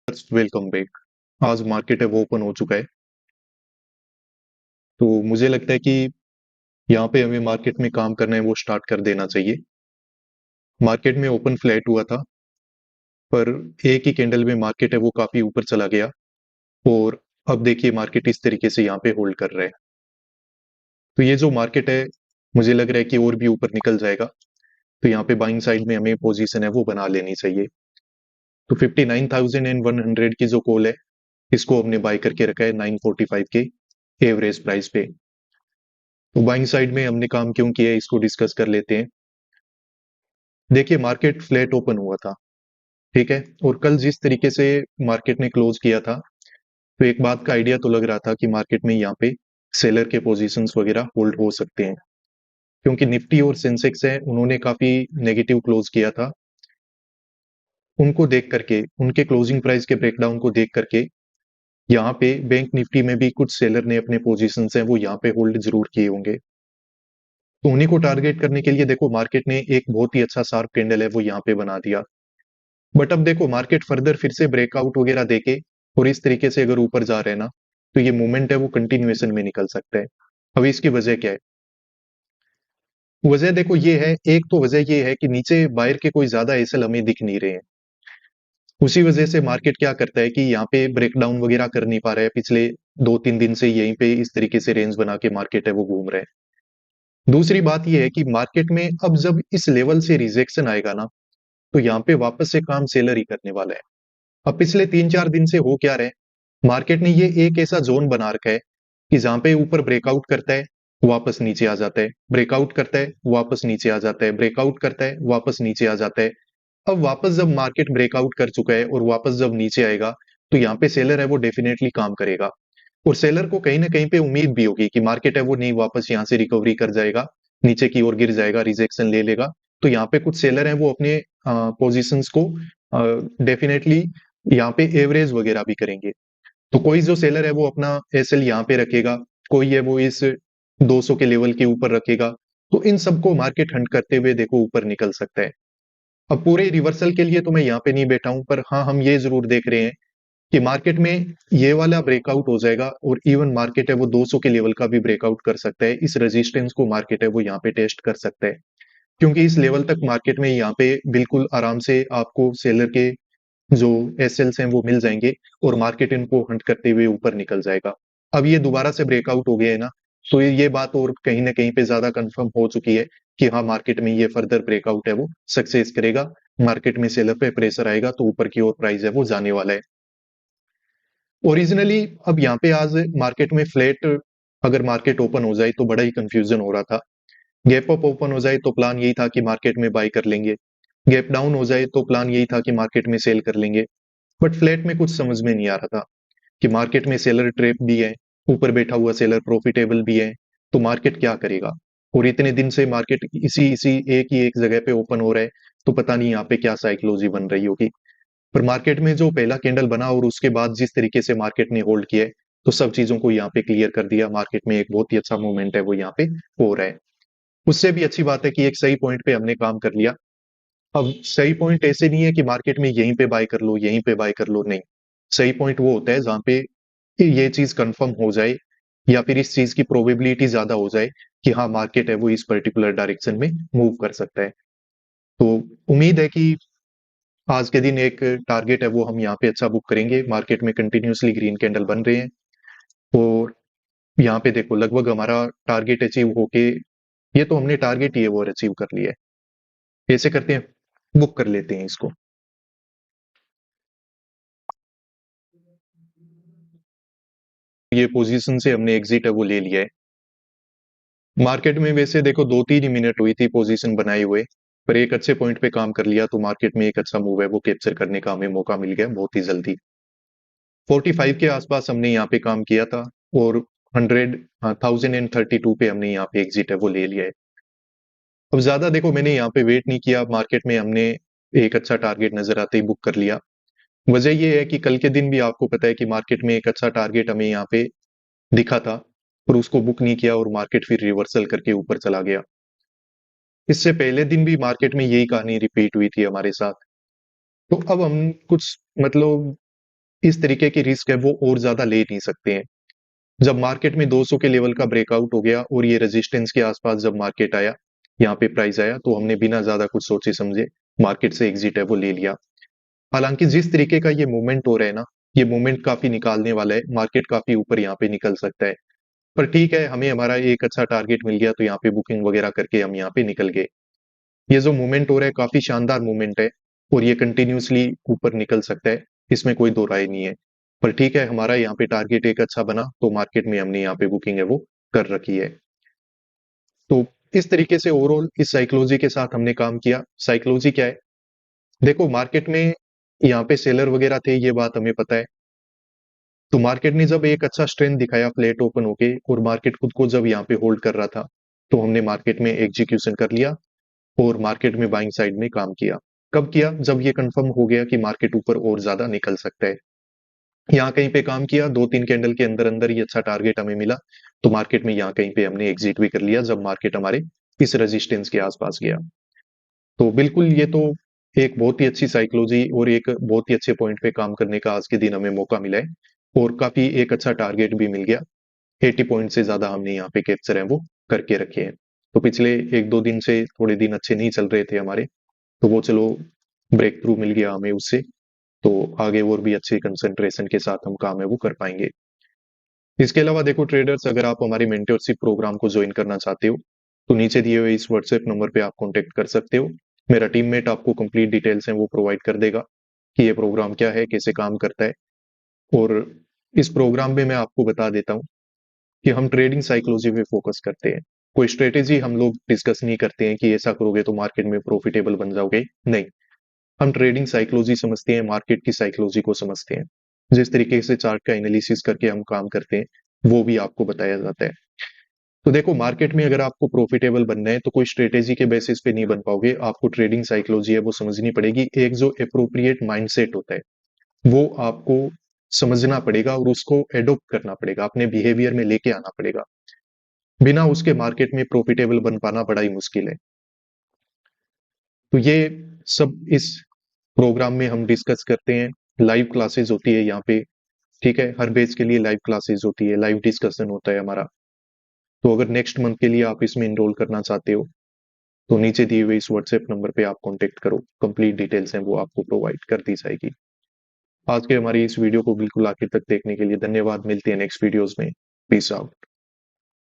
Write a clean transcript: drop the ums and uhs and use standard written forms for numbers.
Welcome back. आज market है वो ओपन हो चुका है। तो मुझे लगता है कि यहाँ पे हमें मार्केट में काम करना है वो स्टार्ट कर देना चाहिए। मार्केट में ओपन फ्लैट हुआ था, पर एक ही कैंडल में मार्केट है वो काफी ऊपर चला गया। और अब देखिए मार्केट इस तरीके से यहाँ पे होल्ड कर रहा है। तो ये जो मार्केट है, मुझे लग रहा है कि और भी ऊपर निकल जाएगा। तो यहाँ पे बाइंग साइड में हमें पोजीशन है वो बना लेनी चाहिए। तो 59,100 की जो कॉल है, इसको हमने बाय करके रखा है 945 के एवरेज प्राइस पे। तो बाइंग साइड में हमने काम क्यों किया है इसको डिस्कस कर लेते हैं। देखिए मार्केट फ्लैट ओपन हुआ था, ठीक है। और कल जिस तरीके से मार्केट ने क्लोज किया था, तो एक बात का आइडिया तो लग रहा था कि मार्केट में यहाँ पे सेलर के पोजीशंस वगैरह होल्ड हो सकते हैं, क्योंकि निफ्टी और सेंसेक्स है उन्होंने काफी नेगेटिव क्लोज किया था। उनको देख करके, उनके क्लोजिंग प्राइस के ब्रेकडाउन को देख करके, यहाँ पे बैंक निफ्टी में भी कुछ सेलर ने अपने पोजीशंस हैं वो यहाँ पे होल्ड जरूर किए होंगे। तो उन्हीं को टारगेट करने के लिए देखो मार्केट ने एक बहुत ही अच्छा शार्प कैंडल है वो यहाँ पे बना दिया। बट अब देखो मार्केट फर्दर फिर से ब्रेकआउट वगैरह देके और इस तरीके से अगर ऊपर जा रहे हैं ना, तो ये मूवमेंट है वो कंटिन्यूएशन में निकल सकता है। अब इसकी वजह क्या है? वजह देखो ये है, एक तो वजह ये है कि नीचे बायर के कोई ज्यादा एसएल हमें दिख नहीं रहे हैं। उसी वजह से मार्केट क्या करता है कि यहाँ पे ब्रेकडाउन वगैरह कर नहीं पा रहा है। पिछले 2-3 दिन से यहीं पे इस तरीके से रेंज बना के मार्केट है वो घूम रहा है। दूसरी बात यह है कि मार्केट में अब जब इस लेवल से रिजेक्शन आएगा ना, तो यहाँ पे वापस से काम सेलर ही करने वाला है। अब पिछले 3-4 दिन से हो क्या रहे, मार्केट ने ये एक ऐसा जोन बना रखा है कि जहां पे ऊपर ब्रेकआउट करता है, वापस नीचे आ जाता है, ब्रेकआउट करता है, वापस नीचे आ जाता है, ब्रेकआउट करता है, वापस नीचे आ जाता है। अब वापस जब मार्केट ब्रेकआउट कर चुका है और वापस जब नीचे आएगा, तो यहाँ पे सेलर है वो डेफिनेटली काम करेगा। और सेलर को कहीं ना कहीं पे उम्मीद भी होगी कि मार्केट है वो नहीं वापस यहाँ से रिकवरी कर जाएगा, नीचे की ओर गिर जाएगा, रिजेक्शन ले लेगा। तो यहाँ पे कुछ सेलर हैं वो अपने पोजीशंस को डेफिनेटली यहाँ पे एवरेज वगैरह भी करेंगे। तो कोई जो सेलर है वो अपना एसएल यहाँ पे रखेगा, कोई है वो इस 200 के लेवल के ऊपर रखेगा। तो इन सबको मार्केट हंट करते हुए देखो ऊपर निकल सकता है। अब पूरे रिवर्सल के लिए तो मैं यहाँ पे नहीं बैठा हूं, पर हाँ हम ये जरूर देख रहे हैं कि मार्केट में ये वाला ब्रेकआउट हो जाएगा और इवन मार्केट है वो 200 के लेवल का भी ब्रेकआउट कर सकता है। इस रेजिस्टेंस को मार्केट है वो यहाँ पे टेस्ट कर सकता है, क्योंकि इस लेवल तक मार्केट में यहाँ पे बिल्कुल आराम से आपको सेलर के जो एसएल्स हैं वो मिल जाएंगे और मार्केट इनको हंट करते हुए ऊपर निकल जाएगा। अब ये दोबारा से ब्रेकआउट हो गया है ना, तो ये बात और कहीं ना कहीं पे ज्यादा कंफर्म हो चुकी है कि हाँ मार्केट में ये फर्दर ब्रेकआउट है वो सक्सेस करेगा। मार्केट में सेलर पे प्रेशर आएगा तो ऊपर की ओर प्राइस है वो जाने वाला है। ओरिजिनली अब यहाँ पे आज मार्केट में फ्लैट, अगर मार्केट ओपन हो जाए तो बड़ा ही कंफ्यूजन हो रहा था। गैप अप ओपन हो जाए तो प्लान यही था कि मार्केट में बाय कर लेंगे, गैप डाउन हो जाए तो प्लान यही था कि मार्केट में सेल कर लेंगे। बट फ्लैट में कुछ समझ में नहीं आ रहा था कि मार्केट में सेलर ट्रैप भी है, ऊपर बैठा हुआ सेलर प्रॉफिटेबल भी है, तो मार्केट क्या करेगा। और इतने दिन से मार्केट इसी इसी एक ही एक जगह पे ओपन हो रहा है, तो पता नहीं यहाँ पे क्या साइकोलॉजी बन रही होगी। पर मार्केट में जो पहला कैंडल बना और उसके बाद जिस तरीके से मार्केट ने होल्ड किया है, तो सब चीजों को यहाँ पे क्लियर कर दिया। मार्केट में एक बहुत ही अच्छा मूवमेंट है वो यहाँ पे हो रहा है। उससे भी अच्छी बात है कि एक सही पॉइंट पे हमने काम कर लिया। अब सही पॉइंट ऐसे नहीं है कि मार्केट में यहीं पे बाय कर लो, यहीं पे बाय कर लो, नहीं। सही पॉइंट वो होता है जहां पे ये चीज कंफर्म हो जाए, या फिर इस चीज की प्रोबेबिलिटी ज्यादा हो जाए कि हाँ मार्केट है वो इस पर्टिकुलर डायरेक्शन में मूव कर सकता है। तो उम्मीद है कि आज के दिन एक टारगेट है वो हम यहाँ पे अच्छा बुक करेंगे। मार्केट में कंटिन्यूअसली ग्रीन कैंडल बन रहे हैं और यहाँ पे देखो लगभग हमारा टारगेट अचीव होके, ये तो हमने टारगेट ही है वो अचीव कर लिया है। ऐसे करते हैं, बुक कर लेते हैं इसको। ये पोजीशन से हमने एग्जिट है वो ले लिया है। मार्केट में वैसे देखो 2-3 ही मिनट हुई थी पोजीशन बनाए हुए, पर एक अच्छे पॉइंट पे काम कर लिया, तो मार्केट में एक अच्छा मूव है वो कैप्चर करने का हमें मौका मिल गया बहुत ही जल्दी। 45 के आसपास हमने यहाँ पे काम किया था और 1032 पे हमने यहाँ पे एग्जिट है वो ले लिया है। अब ज्यादा देखो मैंने यहाँ पे वेट नहीं किया, मार्केट में हमने एक अच्छा टारगेट नजर आते ही बुक कर लिया। वजह ये है कि कल के दिन भी आपको पता है कि मार्केट में एक अच्छा टारगेट हमें यहाँ पे दिखा था, पर उसको बुक नहीं किया और मार्केट फिर रिवर्सल करके ऊपर चला गया। इससे पहले दिन भी मार्केट में यही कहानी रिपीट हुई थी हमारे साथ। तो अब हम कुछ मतलब इस तरीके की रिस्क है वो और ज्यादा ले नहीं सकते हैं। जब मार्केट में 200 के लेवल का ब्रेकआउट हो गया और ये रेजिस्टेंस के आसपास जब मार्केट आया, यहाँ पे प्राइस आया, तो हमने बिना ज्यादा कुछ सोचे समझे मार्केट से एग्जिट है वो ले लिया। हालांकि जिस तरीके का ये मूवमेंट हो रहा है ना, ये मूवमेंट काफी निकालने वाला है, मार्केट काफी ऊपर यहाँ पे निकल सकता है। पर ठीक है, हमें हमारा एक अच्छा टारगेट मिल गया तो यहाँ पे बुकिंग वगैरह करके हम यहाँ पे निकल गए। ये जो मूवमेंट हो रहा है काफी शानदार मूवमेंट है और ये कंटिन्यूसली ऊपर निकल सकता है, इसमें कोई दो राय नहीं है। पर ठीक है, हमारा यहाँ पे टारगेट एक अच्छा बना तो मार्केट में हमने यहाँ पे बुकिंग है वो कर रखी है। तो इस तरीके से ओवरऑल इस साइकोलॉजी के साथ हमने काम किया। साइकोलॉजी क्या है? देखो, मार्केट में यहाँ पे सेलर वगैरह थे, ये बात हमें पता है। तो मार्केट ने जब एक अच्छा स्ट्रेंथ दिखाया फ्लैट ओपन होके और मार्केट खुद को जब यहाँ पे होल्ड कर रहा था, तो हमने मार्केट में एग्जीक्यूशन कर लिया और मार्केट में बाइंग साइड में काम किया। कब किया? जब ये कंफर्म हो गया कि मार्केट ऊपर और ज्यादा निकल सकता है। यहाँ कहीं पे काम किया, 2-3 कैंडल के अंदर अंदर ही अच्छा टारगेट हमें मिला, तो मार्केट में यहाँ कहीं पे हमने एग्जिट भी कर लिया जब मार्केट हमारे इस रेजिस्टेंस के आसपास गया। तो बिल्कुल ये तो एक बहुत ही अच्छी साइकोलॉजी और एक बहुत ही अच्छे पॉइंट पे काम करने का आज के दिन हमें मौका मिला है और काफी एक अच्छा टारगेट भी मिल गया। 80 पॉइंट से ज्यादा हमने यहाँ पे कैप्चर है वो करके रखे हैं। तो पिछले 1-2 दिन से थोड़े दिन अच्छे नहीं चल रहे थे हमारे, तो वो चलो ब्रेक थ्रू मिल गया हमें उससे। तो आगे और भी अच्छे कंसंट्रेशन के साथ हम काम है वो कर पाएंगे। इसके अलावा देखो ट्रेडर्स, अगर आप हमारी मेंटरशिप प्रोग्राम को ज्वाइन करना चाहते हो तो नीचे दिए हुए इस व्हाट्सएप नंबर पे आप कांटेक्ट कर सकते हो। मेरा टीममेट आपको कंप्लीट डिटेल्स हैं वो प्रोवाइड कर देगा कि ये प्रोग्राम क्या है, कैसे काम करता है। और इस प्रोग्राम में मैं आपको बता देता हूँ कि हम ट्रेडिंग साइकोलॉजी पे फोकस करते हैं। कोई स्ट्रेटेजी हम लोग डिस्कस नहीं करते हैं कि ऐसा करोगे तो मार्केट में प्रॉफिटेबल बन जाओगे, नहीं। हम ट्रेडिंग साइकोलॉजी समझते हैं, मार्केट की साइकोलॉजी को समझते हैं। जिस तरीके से चार्ट का एनालिसिस करके हम काम करते हैं वो भी आपको बताया जाता है। तो देखो, मार्केट में अगर आपको प्रॉफिटेबल बनना है तो कोई स्ट्रेटेजी के बेसिस पे नहीं बन पाओगे, आपको ट्रेडिंग साइकोलॉजी है वो समझनी पड़ेगी। एक जो अप्रोप्रिएट माइंडसेट होता है वो आपको समझना पड़ेगा और उसको एडॉप्ट करना पड़ेगा, अपने बिहेवियर में लेके आना पड़ेगा। बिना उसके मार्केट में प्रॉफिटेबल बन पाना बड़ा ही मुश्किल है। तो ये सब इस प्रोग्राम में हम डिस्कस करते हैं। लाइव क्लासेस होती है यहाँ पे, ठीक है, हर बैच के लिए लाइव क्लासेस होती है, लाइव डिस्कशन होता है हमारा। तो अगर नेक्स्ट मंथ के लिए आप इसमें इनरोल करना चाहते हो तो नीचे दिए हुए इस व्हाट्सएप नंबर पे आप कांटेक्ट करो, कंप्लीट डिटेल्स हैं वो आपको प्रोवाइड कर दी जाएगी। आज के हमारी इस वीडियो को बिल्कुल आखिर तक देखने के लिए धन्यवाद। मिलते हैं नेक्स्ट वीडियोस में। Peace out.